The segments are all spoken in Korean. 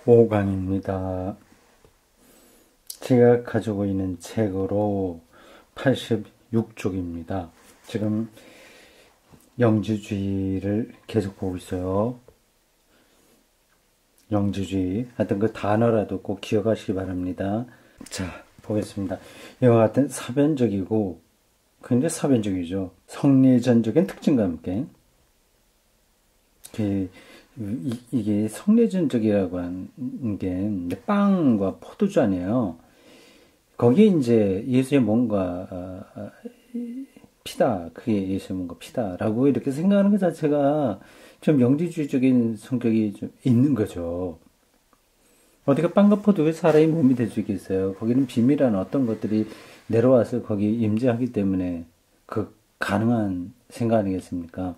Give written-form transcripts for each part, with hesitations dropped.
15강입니다. 제가 가지고 있는 책으로 86쪽입니다. 지금 영지주의를 계속 보고 있어요. 영지주의. 하여튼 그 단어라도 꼭 기억하시기 바랍니다. 자, 보겠습니다. 이와 같은 사변적이고, 굉장히 사변적이죠. 성례전적인 특징과 함께. 이게 성례전적이라고 하는 게 빵과 포도주 아니에요. 거기에 이제 예수의 몸과 피다, 그게 예수의 몸과 피다라고 이렇게 생각하는 것 자체가 좀 영지주의적인 성격이 좀 있는 거죠. 어디가 빵과 포도에 사람이 몸이 될 수 있겠어요. 거기는 비밀한 어떤 것들이 내려와서 거기 임재하기 때문에 그 가능한 생각 아니겠습니까?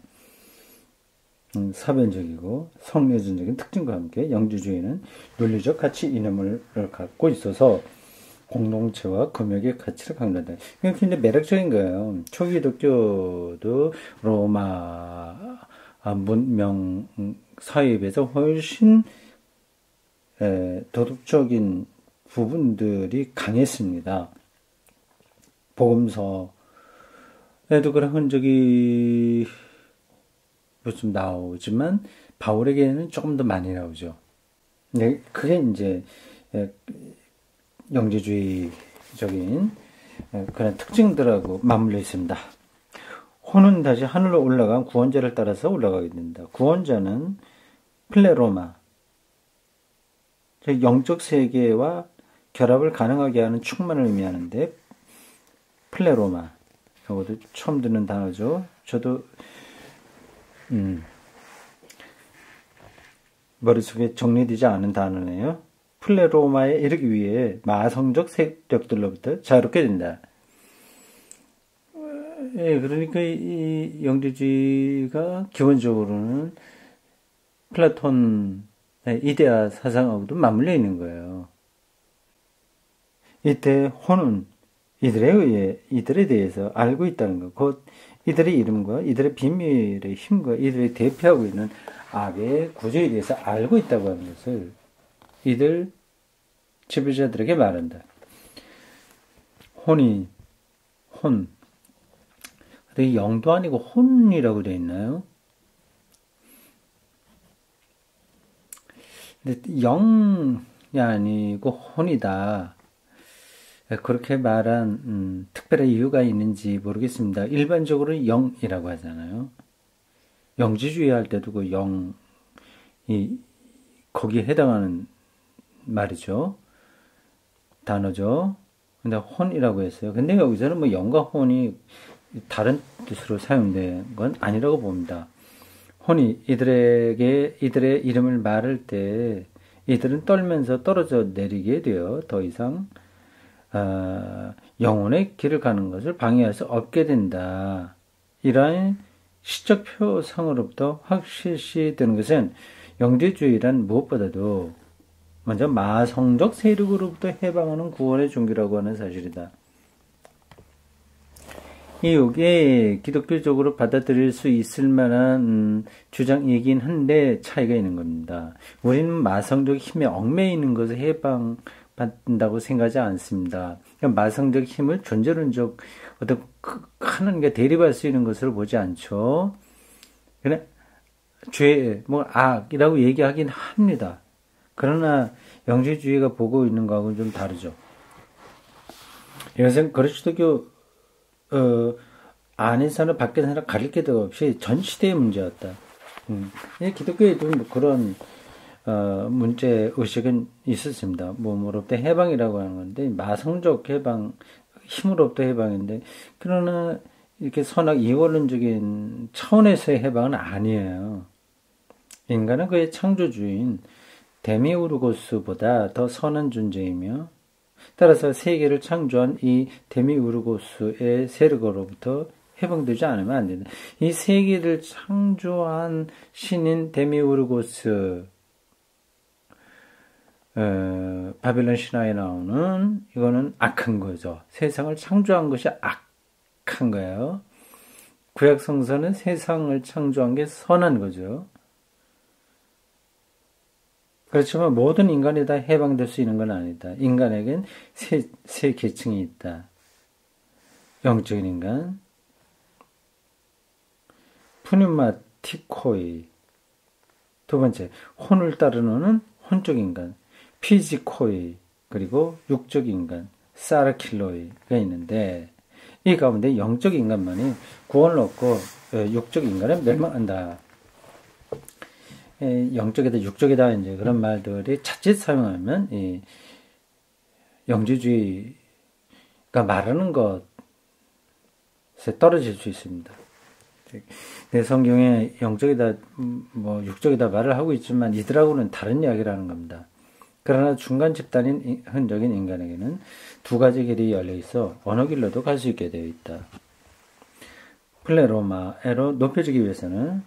사변적이고 성례전적인 특징과 함께 영지주의는 논리적 가치 이념을 갖고 있어서 공동체와 금욕의 가치를 강조한다. 이게 굉장히 매력적인 거예요. 초기독교도 로마 문명 사회에 비해서 훨씬 도덕적인 부분들이 강했습니다. 복음서에도 그런 흔적이 좀 나오지만 바울에게는 조금 더 많이 나오죠. 네, 그게 이제 영지주의적인 그런 특징들하고 맞물려 있습니다. 혼은 다시 하늘로 올라간 구원자를 따라서 올라가게 된다. 구원자는 플레로마, 영적 세계와 결합을 가능하게 하는 충만을 의미하는데 플레로마, 이것도 처음 듣는 단어죠. 저도 머릿속에 정리되지 않은 단어네요. 플레로마에 이르기 위해 마성적 세력들로부터 자유롭게 된다. 예, 그러니까 이 영지주의가 기본적으로는 플라톤 이데아 사상하고도 맞물려 있는 거예요. 이때 혼은 이들에 대해서 알고 있다는 것, 곧 이들의 이름과 이들의 비밀의 힘과 이들이 대표하고 있는 악의 구조에 대해서 알고 있다고 하는 것을 이들 지배자들에게 말한다. 혼. 근데 영도 아니고 혼이라고 되어 있나요? 근데 영이 아니고 혼이다. 그렇게 말한 특별한 이유가 있는지 모르겠습니다. 일반적으로 영이라고 하잖아요. 영지주의 할 때도 그 영이 거기에 해당하는 말이죠. 단어죠. 근데 혼이라고 했어요. 근데 여기서는 뭐 영과 혼이 다른 뜻으로 사용된 건 아니라고 봅니다. 혼이 이들의 이름을 말할 때 이들은 떨면서 떨어져 내리게 되어 더 이상 영혼의 길을 가는 것을 방해할 수 없게 된다. 이러한 시적 표상으로부터 확실시 되는 것은 영지주의란 무엇보다도 먼저 마성적 세력으로부터 해방하는 구원의 종교라고 하는 사실이다. 이게 기독교적으로 받아들일 수 있을 만한 주장이긴 한데 차이가 있는 겁니다. 우리는 마성적 힘에 얽매여 있는 것을 해방받는다고 생각하지 않습니다. 그러니까 마성적 힘을 존재론적 어떤 하나님과 대립할 수 있는 것으로 보지 않죠. 그래 죄, 악이라고 얘기하긴 합니다. 그러나 영지주의가 보고 있는 거하고는 좀 다르죠. 이것은 그리스도교 안에서는 밖에서는 가릴 게 없이 전 시대의 문제였다. 기독교에도 뭐 그런 문제 의식은 있었습니다. 몸으로부터 해방이라고 하는 건데 마성적 해방, 힘으로부터 해방인데 그러나 이렇게 선악 이원론적인 차원에서의 해방은 아니에요. 인간은 그의 창조주인 데미우르고스보다 더 선한 존재이며 따라서 세계를 창조한 이 데미우르고스의 세력으로부터 해방되지 않으면 안 된다. 이 세계를 창조한 신인 데미우르고스 바빌론 신화에 나오는 이거는 악한 거죠. 세상을 창조한 것이 악한 거예요. 구약 성서는 세상을 창조한 게 선한 거죠. 그렇지만 모든 인간이 다 해방될 수 있는 건 아니다. 인간에겐 세 계층이 있다. 영적인 인간, 푸뉴마티코이. 두 번째, 혼을 따르는 혼적 인간, 피지코이. 그리고 육적 인간, 사르킬로이가 있는데, 이 가운데 영적 인간만이 구원을 얻고 육적 인간은 멸망한다. 영적이다, 육적이다, 이제 그런 말들이 자칫 사용하면 이 영지주의가 말하는 것에 떨어질 수 있습니다. 내 성경에 영적이다, 뭐 육적이다 말을 하고 있지만 이들하고는 다른 이야기라는 겁니다. 그러나 중간 집단인 흔적인 인간에게는 두 가지 길이 열려 있어 어느 길로도 갈 수 있게 되어 있다. 플레로마로 높여지기 위해서는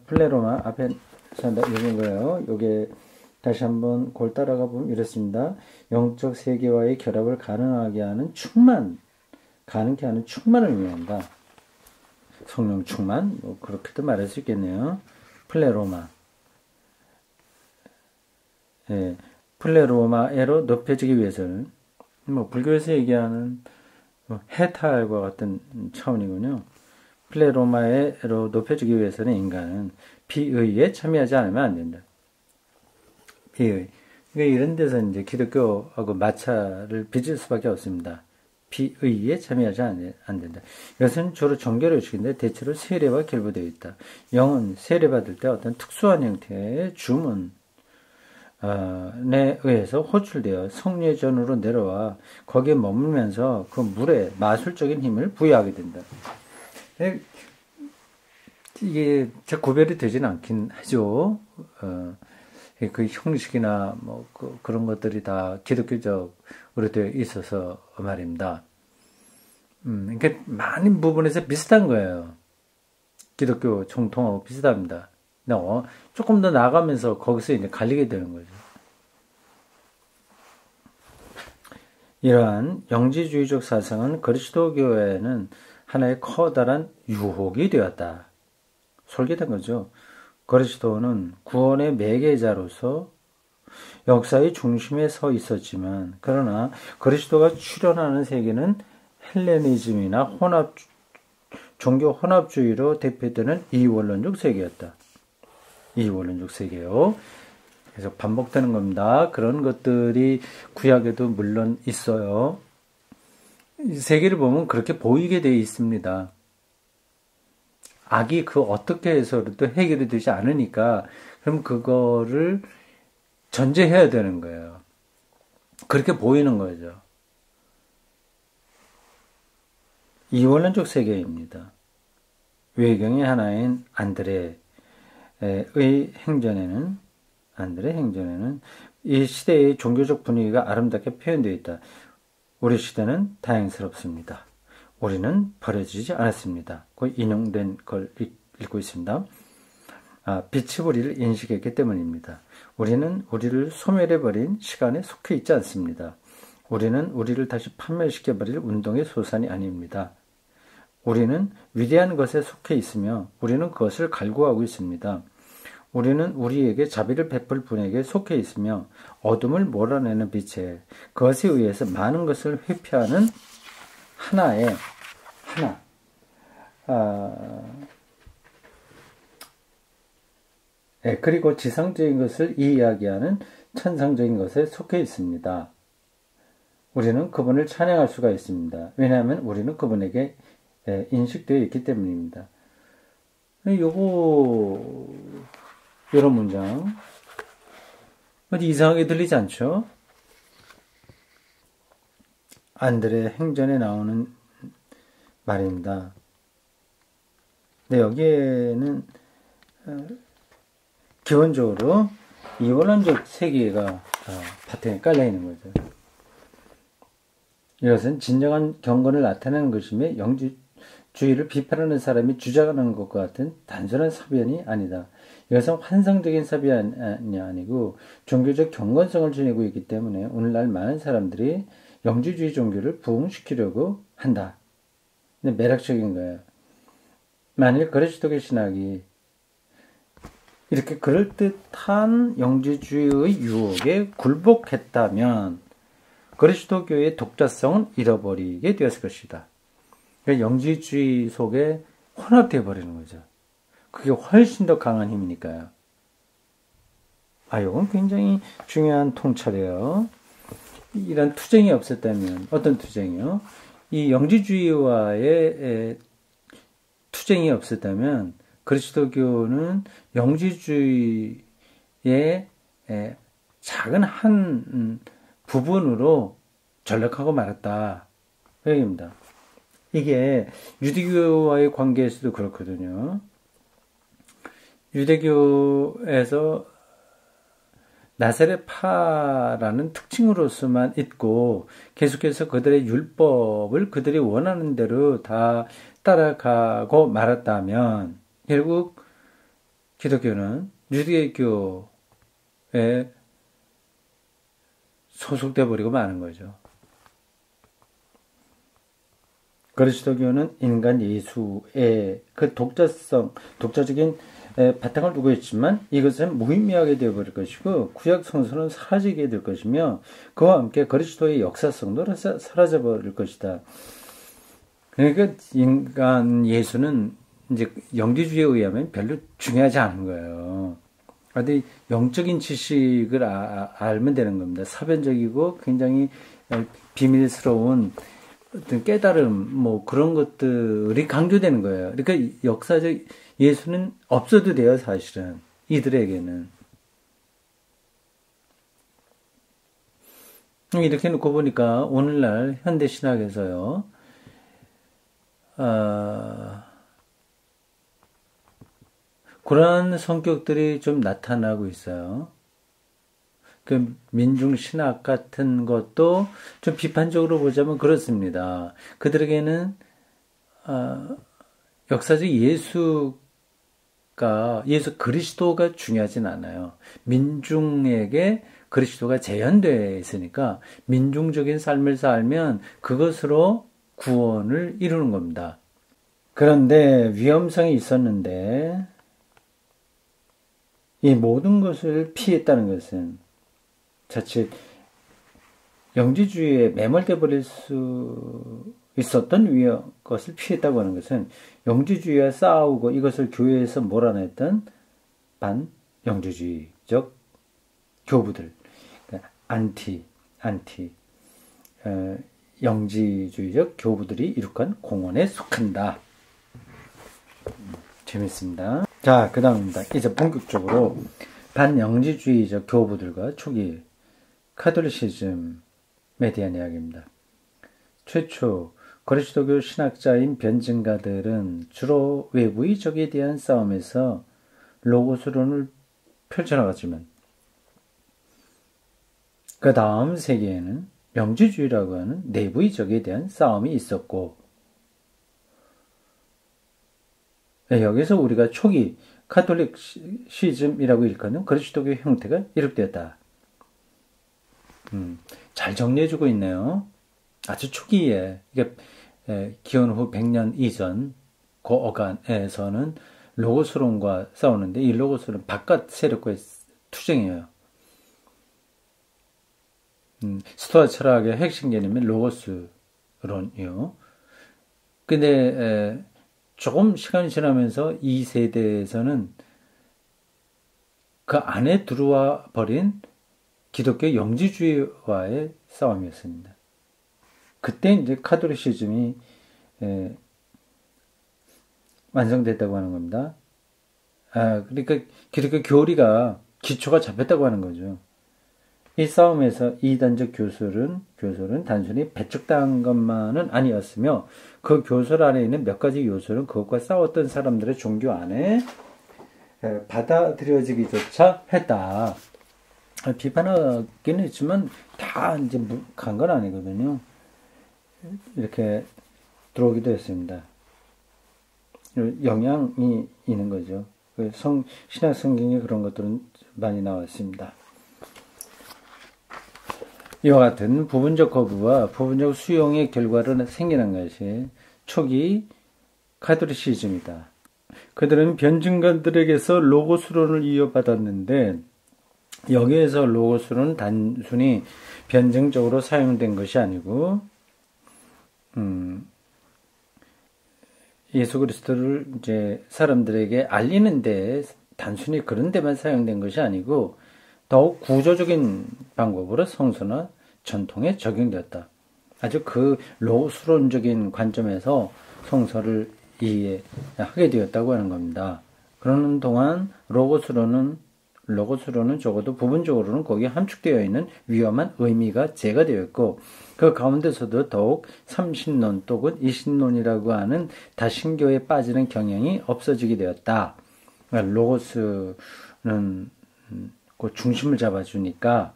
플레로마 앞에 읽은 거예요. 요게 다시 한번 골 따라가 보면 이렇습니다. 영적 세계와의 결합을 가능하게 하는 가능케 하는 충만을 의미한다. 성령 충만, 뭐 그렇게도 말할 수 있겠네요. 플레로마. 예, 플레로마로 높여지기 위해서는 뭐 불교에서 얘기하는 해탈과 같은 차원이군요. 플레로마로 높여지기 위해서는 인간은 비의에 참여하지 않으면 안 된다. 비의. 그러니까 이런 데서 이제 기독교하고 마찰을 빚을 수밖에 없습니다. 비의에 참여하지 안 된다. 이것은 주로 종교의 의식인데 대체로 세례와 결부되어 있다. 영은 세례받을 때 어떤 특수한 형태의 주문에 의해서 호출되어 성례전으로 내려와 거기에 머물면서 그 물에 마술적인 힘을 부여하게 된다. 이게 잘 구별이 되지는 않긴 하죠. 그 형식이나 뭐 그런 것들이 다 기독교적으로 되어 있어서 말입니다. 그러니까 많은 부분에서 비슷한 거예요. 기독교 정통하고 비슷합니다. 조금 더 나가면서 거기서 이제 갈리게 되는 거죠. 이러한 영지주의적 사상은 그리스도교회에는 하나의 커다란 유혹이 되었다. 솔깃한 거죠. 그리스도는 구원의 매개자로서 역사의 중심에 서 있었지만, 그러나 그리스도가 출현하는 세계는 헬레니즘이나 종교 혼합주의로 대표되는 이원론적 세계였다. 이원론적 세계요. 계속 반복되는 겁니다. 그런 것들이 구약에도 물론 있어요. 세계를 보면 그렇게 보이게 되어 있습니다. 악이 그 어떻게 해서도 해결이 되지 않으니까 그럼 그거를 전제해야 되는 거예요. 그렇게 보이는 거죠. 이원론적 세계입니다. 외경의 하나인 안드레의 행전에는 이 시대의 종교적 분위기가 아름답게 표현되어 있다. 우리 시대는 다행스럽습니다. 우리는 버려지지 않았습니다. 그 인용된 걸 읽고 있습니다. 빛이 우리를 인식했기 때문입니다. 우리는 우리를 소멸해버린 시간에 속해 있지 않습니다. 우리는 우리를 다시 판멸시켜버릴 운동의 소산이 아닙니다. 우리는 위대한 것에 속해 있으며 우리는 그것을 갈구하고 있습니다. 우리는 우리에게 자비를 베풀 분에게 속해 있으며 어둠을 몰아내는 빛에 그것에 의해서 많은 것을 회피하는 그리고 지상적인 것을 이야기하는 천상적인 것에 속해 있습니다. 우리는 그분을 찬양할 수가 있습니다. 왜냐하면 우리는 그분에게 인식되어 있기 때문입니다. 이런 문장 어디 이상하게 들리지 않죠? 안드레 행전에 나오는 말입니다. 근데 여기에는 기본적으로 이원론적 세계가 바탕에 깔려 있는 거죠. 이것은 진정한 경건을 나타내는 것이며 영지주의를 비판하는 사람이 주장하는 것과 같은 단순한 사변이 아니다. 이것은 환상적인 사변이 아니고 종교적 경건성을 지니고 있기 때문에 오늘날 많은 사람들이 영지주의 종교를 부흥시키려고 한다. 근데 매력적인 거예요. 만일 그리스도교 신학이 이렇게 그럴듯한 영지주의의 유혹에 굴복했다면 그리스도교의 독자성은 잃어버리게 되었을 것이다. 그러니까 영지주의 속에 혼합되어 버리는 거죠. 그게 훨씬 더 강한 힘이니까요. 이건 굉장히 중요한 통찰이에요. 이런 투쟁이 없었다면, 어떤 투쟁이요? 이 영지주의와의 투쟁이 없었다면 그리스도교는 영지주의의 작은 한 부분으로 전락하고 말았다. 그 얘기입니다. 이게 유대교와의 관계에서도 그렇거든요. 유대교에서 나사렛파라는 특징으로서만 있고 계속해서 그들의 율법을 그들이 원하는 대로 다 따라가고 말았다면 결국 기독교는 유대교에 소속돼 버리고 마는 거죠. 그리스도교는 인간 예수의 그 독자적인 바탕을 두고 있지만 이것은 무의미하게 되어버릴 것이고 구약 성서는 사라지게 될 것이며 그와 함께 그리스도의 역사성도 사라져버릴 것이다. 그러니까 인간 예수는 이제 영지주의에 의하면 별로 중요하지 않은 거예요. 근데 영적인 지식을 알면 되는 겁니다. 사변적이고 굉장히 비밀스러운 어떤 깨달음, 그런 것들이 강조되는 거예요. 그러니까 역사적 예수는 없어도 돼요, 사실은. 이들에게는. 이렇게 놓고 보니까 오늘날 현대신학에서요, 그러한 성격들이 좀 나타나고 있어요. 그 민중신학 같은 것도 좀 비판적으로 보자면 그렇습니다. 그들에게는 역사적 예수 그리스도가 중요하진 않아요. 민중에게 그리스도가 재현되어 있으니까 민중적인 삶을 살면 그것으로 구원을 이루는 겁니다. 그런데 위험성이 있었는데 이 모든 것을 피했다는 것은 자칫 영지주의에 매몰돼 버릴 수 있었던 것을 피했다고 하는 것은 영지주의와 싸우고 이것을 교회에서 몰아냈던 반영지주의적 교부들, 그러니까 영지주의적 교부들이 이룩한 공헌에 속한다. 재밌습니다. 자, 그 다음입니다. 이제 본격적으로 반영지주의적 교부들과 초기 카톨리시즘에 대한 이야기입니다. 최초 그리스도교 신학자인 변증가들은 주로 외부의 적에 대한 싸움에서 로고스론을 펼쳐나갔지만 그 다음 세기에는 영지주의라고 하는 내부의 적에 대한 싸움이 있었고 여기서 우리가 초기 카톨릭시즘이라고 일컫는 그리스도교 형태가 이룩되었다. 잘 정리해주고 있네요. 아주 초기에 기원 후 100년 이전 그 어간에서는 로고스론과 싸우는데 이 로고스론 바깥 세력과의 투쟁이에요. 스토아 철학의 핵심 개념은 로고스론이요. 근데 조금 시간이 지나면서 이 세대에서는 그 안에 들어와 버린 기독교 영지주의와의 싸움이었습니다. 그때 이제 카톨리시즘이 완성됐다고 하는 겁니다. 그러니까 기독교 교리가 기초가 잡혔다고 하는 거죠. 이 싸움에서 이단적 교설은 단순히 배척당한 것만은 아니었으며 그 교설 안에 있는 몇 가지 요소는 그것과 싸웠던 사람들의 종교 안에 받아들여지기조차 했다. 비판하기는 했지만 다 이제 간 건 아니거든요. 이렇게 들어오기도 했습니다. 영향이 있는 거죠. 신약 성경에 그런 것들은 많이 나왔습니다. 이와 같은 부분적 거부와 부분적 수용의 결과로 생겨난 것이 초기 카톨리시즘이다. 그들은 변증가들에게서 로고스론을 이어받았는데 여기에서 로고스론은 단순히 변증적으로 사용된 것이 아니고 예수 그리스도를 이제 사람들에게 알리는데 단순히 그런 데만 사용된 것이 아니고 더욱 구조적인 방법으로 성서나 전통에 적용되었다. 아주 그 로고스론적인 관점에서 성서를 이해하게 되었다고 하는 겁니다. 그러는 동안 로고스론은 적어도 부분적으로는 거기에 함축되어 있는 위험한 의미가 제거되어 있고 그 가운데서도 더욱 삼신론 또는 이신론이라고 하는 다신교에 빠지는 경향이 없어지게 되었다. 로고스는 그 중심을 잡아주니까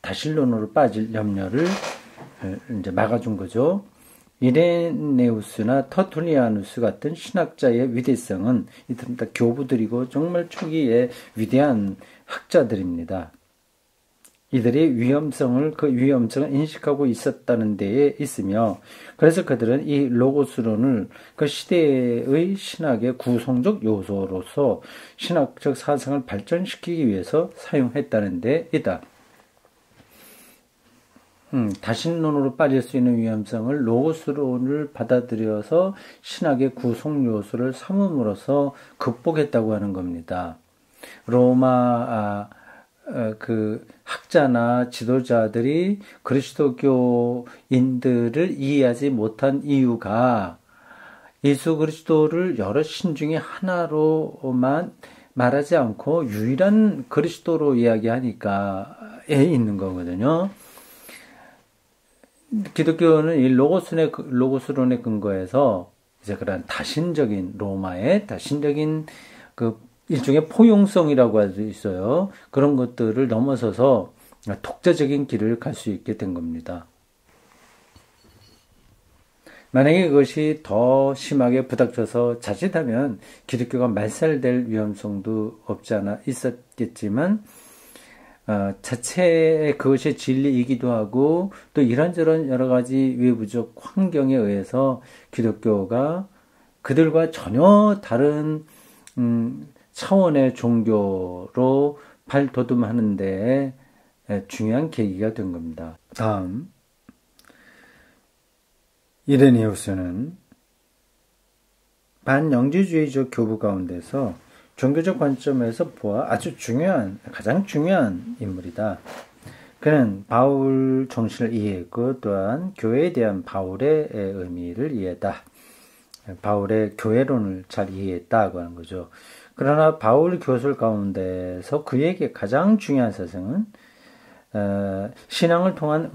다신론으로 빠질 염려를 이제 막아준 거죠. 이레네우스나 터툴리아누스 같은 신학자의 위대성은 이들은 다 교부들이고 정말 초기에 위대한 학자들입니다. 이들이 그 위험성을 인식하고 있었다는 데에 있으며 그래서 그들은 이 로고스론을 그 시대의 신학의 구성적 요소로서 신학적 사상을 발전시키기 위해서 사용했다는 데 있다. 다신론으로 빠질 수 있는 위험성을 로고스론을 받아들여서 신학의 구성 요소를 삼음으로써 극복했다고 하는 겁니다. 로마 그 학자나 지도자들이 그리스도교인들을 이해하지 못한 이유가 예수 그리스도를 여러 신 중에 하나로만 말하지 않고 유일한 그리스도로 이야기하니까에 있는 거거든요. 기독교는 이 로고스론의 근거에서 이제 그런 다신적인 로마의 다신적인 그 일종의 포용성이라고 할 수 있어요. 그런 것들을 넘어서서 독자적인 길을 갈 수 있게 된 겁니다. 만약에 그것이 더 심하게 부닥쳐서 자칫하면 기독교가 말살될 위험성도 없지 않아 있었겠지만 자체의 그것이 진리이기도 하고 또 이런저런 여러 가지 외부적 환경에 의해서 기독교가 그들과 전혀 다른 차원의 종교로 발돋움하는 데 중요한 계기가 된 겁니다. 다음 이레네우스는 반영지주의적 교부 가운데서 종교적 관점에서 보아 가장 중요한 인물이다. 그는 바울 정신을 이해했고 또한 교회에 대한 바울의 의미를 이해했다. 바울의 교회론을 잘 이해했다고 하는 거죠. 그러나 바울 교술 가운데서 그에게 가장 중요한 사상은 신앙을 통한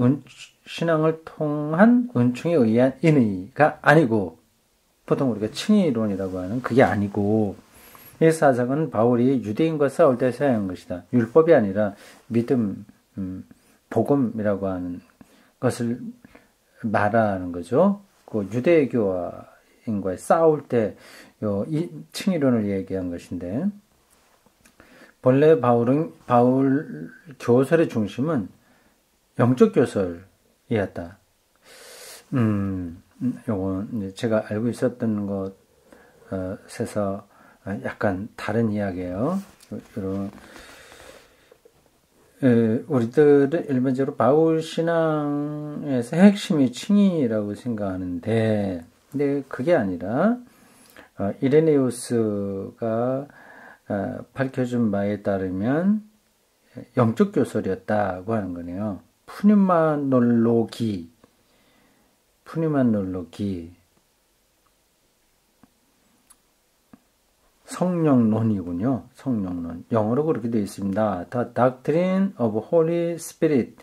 은총에 의한 인의가 아니고 보통 우리가 칭의론이라고 하는 그게 아니고 이 사상은 바울이 유대인과 싸울 때 사용한 것이다. 율법이 아니라 믿음, 복음이라고 하는 것을 말하는 거죠. 그 유대교인과의 싸울 때 이 칭의론을 얘기한 것인데 본래 바울 교설의 중심은 영적 교설이었다. 요건 제가 알고 있었던 것에서 약간 다른 이야기예요. 우리들은 일반적으로 바울 신앙에서 핵심이 칭의라고 생각하는데, 근데 그게 아니라 이레네우스가 밝혀준 바에 따르면 영적 교설이었다고 하는 거네요. 푸뉴마놀로기 성령론이군요. 성령론. 영어로 그렇게 되어 있습니다. The Doctrine of Holy Spirit.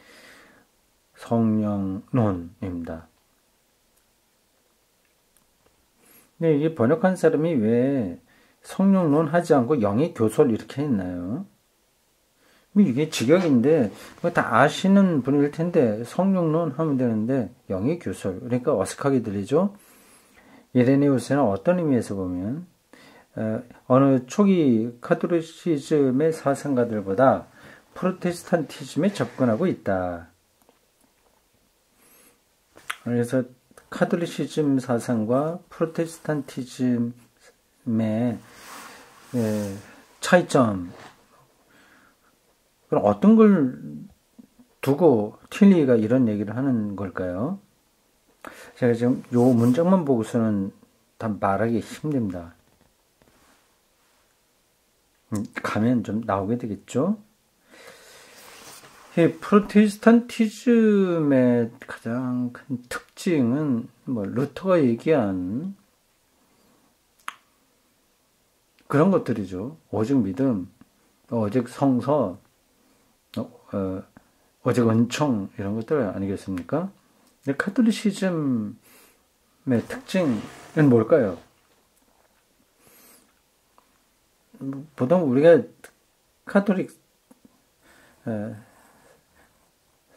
성령론입니다. 근데 이게 번역한 사람이 왜 성령론 하지 않고 영의 교설 이렇게 했나요? 이게 직역인데 그거 다 아시는 분일 텐데 성령론 하면 되는데 영의 교설. 그러니까 어색하게 들리죠? 이레네우스는 어떤 의미에서 보면 어느 초기 카톨리시즘의 사상가들보다 프로테스탄티즘에 접근하고 있다. 그래서 카톨리시즘 사상과 프로테스탄티즘 예, 차이점, 그럼 어떤 걸 두고 틸리가 이런 얘기를 하는 걸까요? 제가 지금 요 문장만 보고서는 다 말하기 힘듭니다. 가면 좀 나오게 되겠죠? 이 프로테스탄티즘의 가장 큰 특징은 뭐 루터가 얘기한 그런 것들이죠. 오직 믿음, 오직 성서, 오직 은총 이런 것들 아니겠습니까? 근데 카톨리시즘의 특징은 뭘까요? 보통 우리가 카톨릭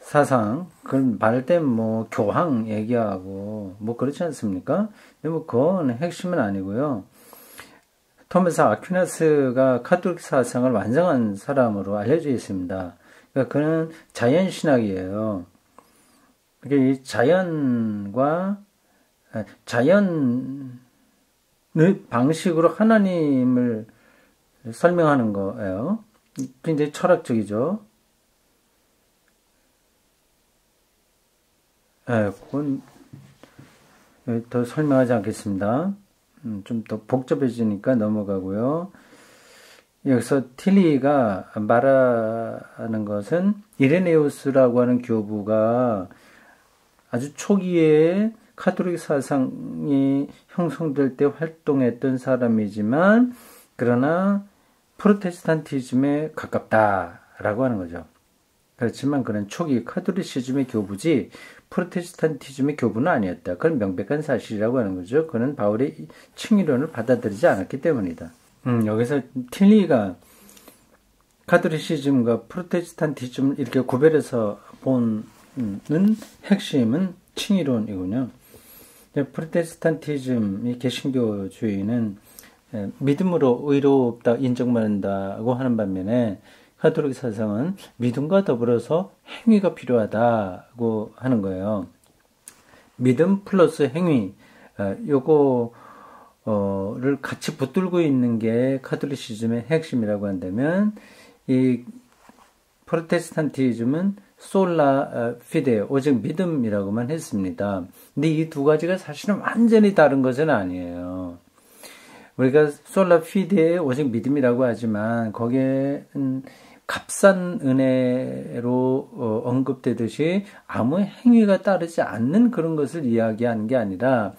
사상, 그걸 말할 때 뭐 교황 얘기하고 뭐 그렇지 않습니까? 근데 뭐 그건 핵심은 아니고요. 토마스 아퀴나스가 카톨릭 사상을 완성한 사람으로 알려져 있습니다. 그러니까 그는 자연신학이에요. 그러니까 이 자연의 방식으로 하나님을 설명하는 거예요. 굉장히 철학적이죠. 그건 더 설명하지 않겠습니다. 좀 더 복잡해지니까 넘어가고요. 여기서 틸리가 말하는 것은 이레네우스라고 하는 교부가 아주 초기에 카톨릭 사상이 형성될 때 활동했던 사람이지만 그러나 프로테스탄티즘에 가깝다라고 하는 거죠. 그렇지만 그는 초기 카톨리시즘의 교부지 프로테스탄티즘의 교부는 아니었다. 그건 명백한 사실이라고 하는 거죠. 그는 바울의 칭의론을 받아들이지 않았기 때문이다. 여기서 틸리가 카톨리시즘과 프로테스탄티즘을 이렇게 구별해서 보는 핵심은 칭의론이군요. 프로테스탄티즘이 개신교주의는 믿음으로 의롭다 인정받는다고 하는 반면에 카톨릭 사상은 믿음과 더불어서 행위가 필요하다고 하는 거예요. 믿음 플러스 행위, 요거를 같이 붙들고 있는 게 카톨리시즘의 핵심이라고 한다면, 이 프로테스탄티즘은 솔라 피데, 오직 믿음이라고만 했습니다. 근데 이 두 가지가 사실은 완전히 다른 것은 아니에요. 우리가 솔라 피데의 오직 믿음이라고 하지만 거기에는 값싼 은혜로 언급되듯이 아무 행위가 따르지 않는 그런 것을 이야기하는 게 아니라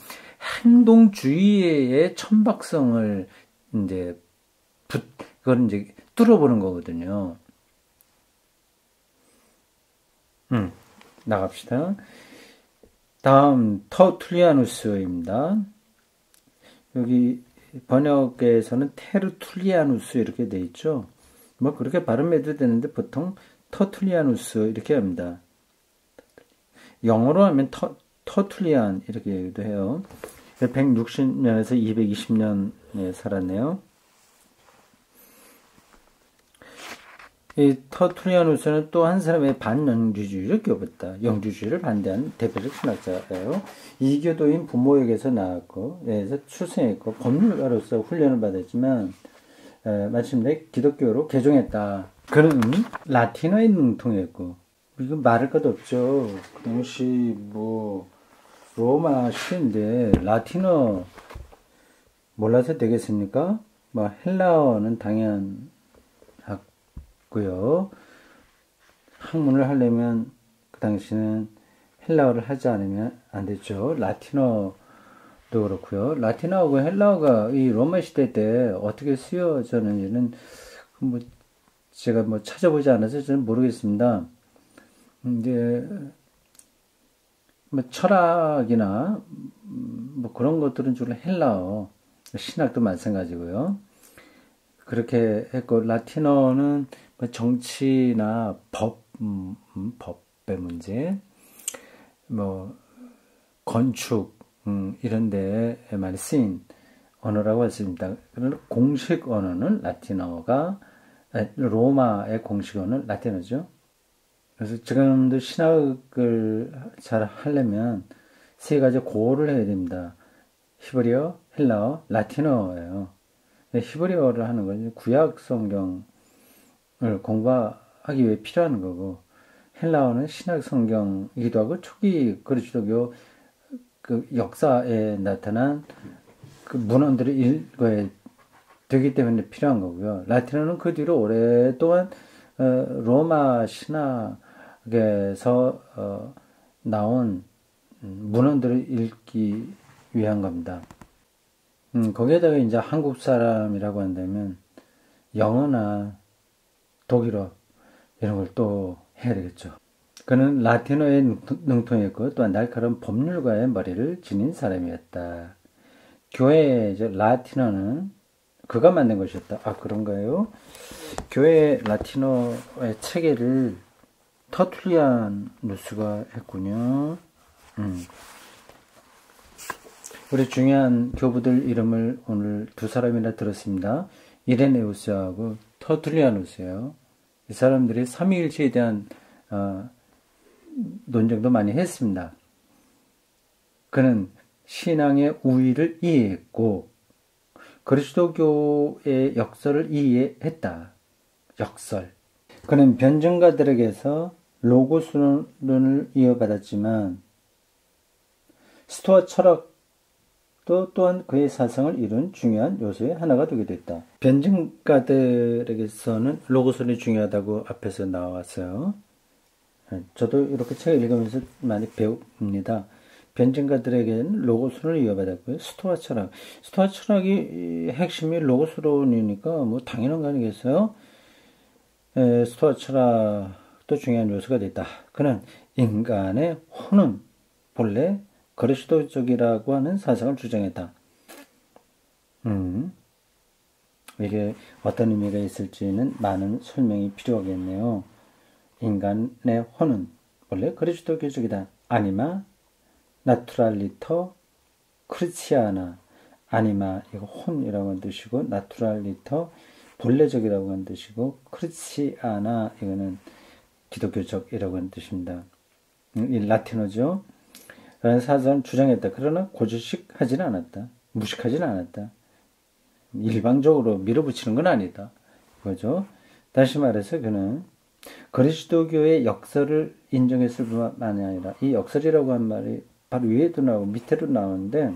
행동주의의 천박성을 그걸 이제 뚫어보는 거거든요. 나갑시다. 다음 터툴리아누스입니다. 여기 번역에서는 테르툴리아누스 이렇게 돼 있죠. 뭐 그렇게 발음해도 되는데 보통 터툴리아누스 이렇게 합니다. 영어로 하면 터툴리안 이렇게 얘기도 해요. 160년에서 220년에 살았네요. 이 터툴리아누스는 또 한 사람의 반영주주의를 껴봤다. 영주주의를 반대한 대표적 신학자예요. 이교도인 부모에게서 나왔고, 에서 출생했고, 법률가로서 훈련을 받았지만, 마침내 기독교로 개종했다. 그는 라틴어에 능통했고, 이거 말할 것도 없죠. 그 당시 뭐 로마 시인데 라틴어 몰라서 되겠습니까? 뭐 헬라어는 당연하고요. 학문을 하려면 그 당시는 헬라어를 하지 않으면 안 됐죠. 라틴어도 그렇고요. 라틴어하고 헬라어가 이 로마 시대 때 어떻게 쓰여졌는지는 뭐 제가 뭐 찾아보지 않아서 저는 모르겠습니다. 이제 뭐 철학이나 뭐 그런 것들은 주로 헬라어, 신학도 마찬가지고요. 그렇게 했고 라틴어는 뭐 정치나 법의 문제, 뭐 건축 이런 데에 많이 쓰인 언어라고 했습니다. 그러나 공식 언어는 라틴어가 로마의 공식 언어는 라틴어죠. 그래서 지금도 신학을 잘 하려면 세 가지 고를 해야 됩니다. 히브리어, 헬라어, 라틴어예요. 히브리어를 하는 건 구약 성경을 공부하기 위해 필요한 거고, 헬라어는 신약 성경이기도 하고 초기 그리스도교 그 역사에 나타난 그 문헌들을 읽어야 되기 때문에 필요한 거고요. 라틴어는 그 뒤로 오랫동안 로마 신학에서 나온 문헌들을 읽기 위한 겁니다. 거기에다가 이제 한국 사람이라고 한다면 영어나 독일어 이런 걸 또 해야 되겠죠. 그는 라틴어에 능통했고 또한 날카로운 법률가의 머리를 지닌 사람이었다. 교회의 라틴어는 그가 만든 것이었다. 아, 그런가요? 교회 라틴어의 체계를 터툴리아누스가 했군요. 우리 중요한 교부들 이름을 오늘 두 사람이나 들었습니다. 이레네우스하고 터툴리아누스예요. 이 사람들이 삼위일체에 대한 논쟁도 많이 했습니다. 그는 신앙의 우위를 이해했고 그리스도교의 역설을 이해했다. 역설. 그는 변증가들에게서 로고스론을 이어받았지만 스토아 철학도 또한 그의 사상을 이룬 중요한 요소의 하나가 되게 됐다. 변증가들에게서는 로고스론이 중요하다고 앞에서 나왔어요. 저도 이렇게 책을 읽으면서 많이 배웁니다. 변증가들에게는 로고스론을 이어받았고요. 스토아 철학이 핵심이 로고스론이니까 뭐 당연한 거 아니겠어요? 스토아 철학도 중요한 요소가 됐다. 그는 인간의 혼은 본래 그리스도적이라고 하는 사상을 주장했다. 이게 어떤 의미가 있을지는 많은 설명이 필요하겠네요. 인간의 혼은 원래 그리스도교적이다. 아니마 나투랄리터 크리스티아나. 아니마 이거 혼이라고 하는 뜻이고 나투랄리터 본래적이라고 하는 뜻이고 크리스티아나 이거는 기독교적이라고 하는 뜻입니다. 이 라틴어죠. 라는 사상을 주장했다. 그러나 고지식하지는 않았다. 무식하지는 않았다. 일방적으로 밀어붙이는 건 아니다. 그거죠. 다시 말해서 그는 그리스도교의 역설을 인정했을 뿐만 아니라 이 역설이라고 한 말이 바로 위에도 나오고 밑에도 나오는데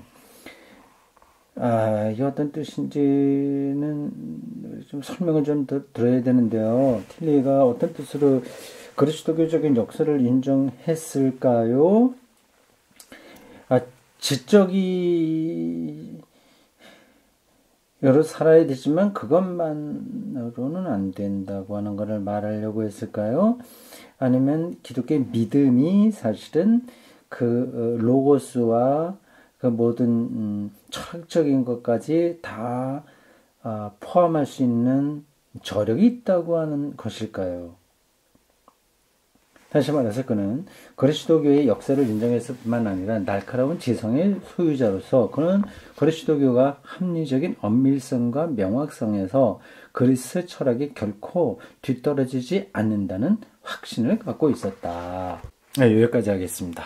이게 어떤 뜻인지는 좀 설명을 좀 더 들어야 되는데요. 틸리가 어떤 뜻으로 그리스도교적인 역설을 인정했을까요? 지적이 여러 살아야 되지만 그것만으로는 안 된다고 하는 것을 말하려고 했을까요? 아니면 기독교의 믿음이 사실은 그 로고스와 그 모든 철학적인 것까지 다 포함할 수 있는 저력이 있다고 하는 것일까요? 다시 말해서 그는 그리스도교의 역사를 인정했을 뿐만 아니라 날카로운 지성의 소유자로서 그는 그리스도교가 합리적인 엄밀성과 명확성에서 그리스 철학이 결코 뒤떨어지지 않는다는 확신을 갖고 있었다. 네, 여기까지 하겠습니다.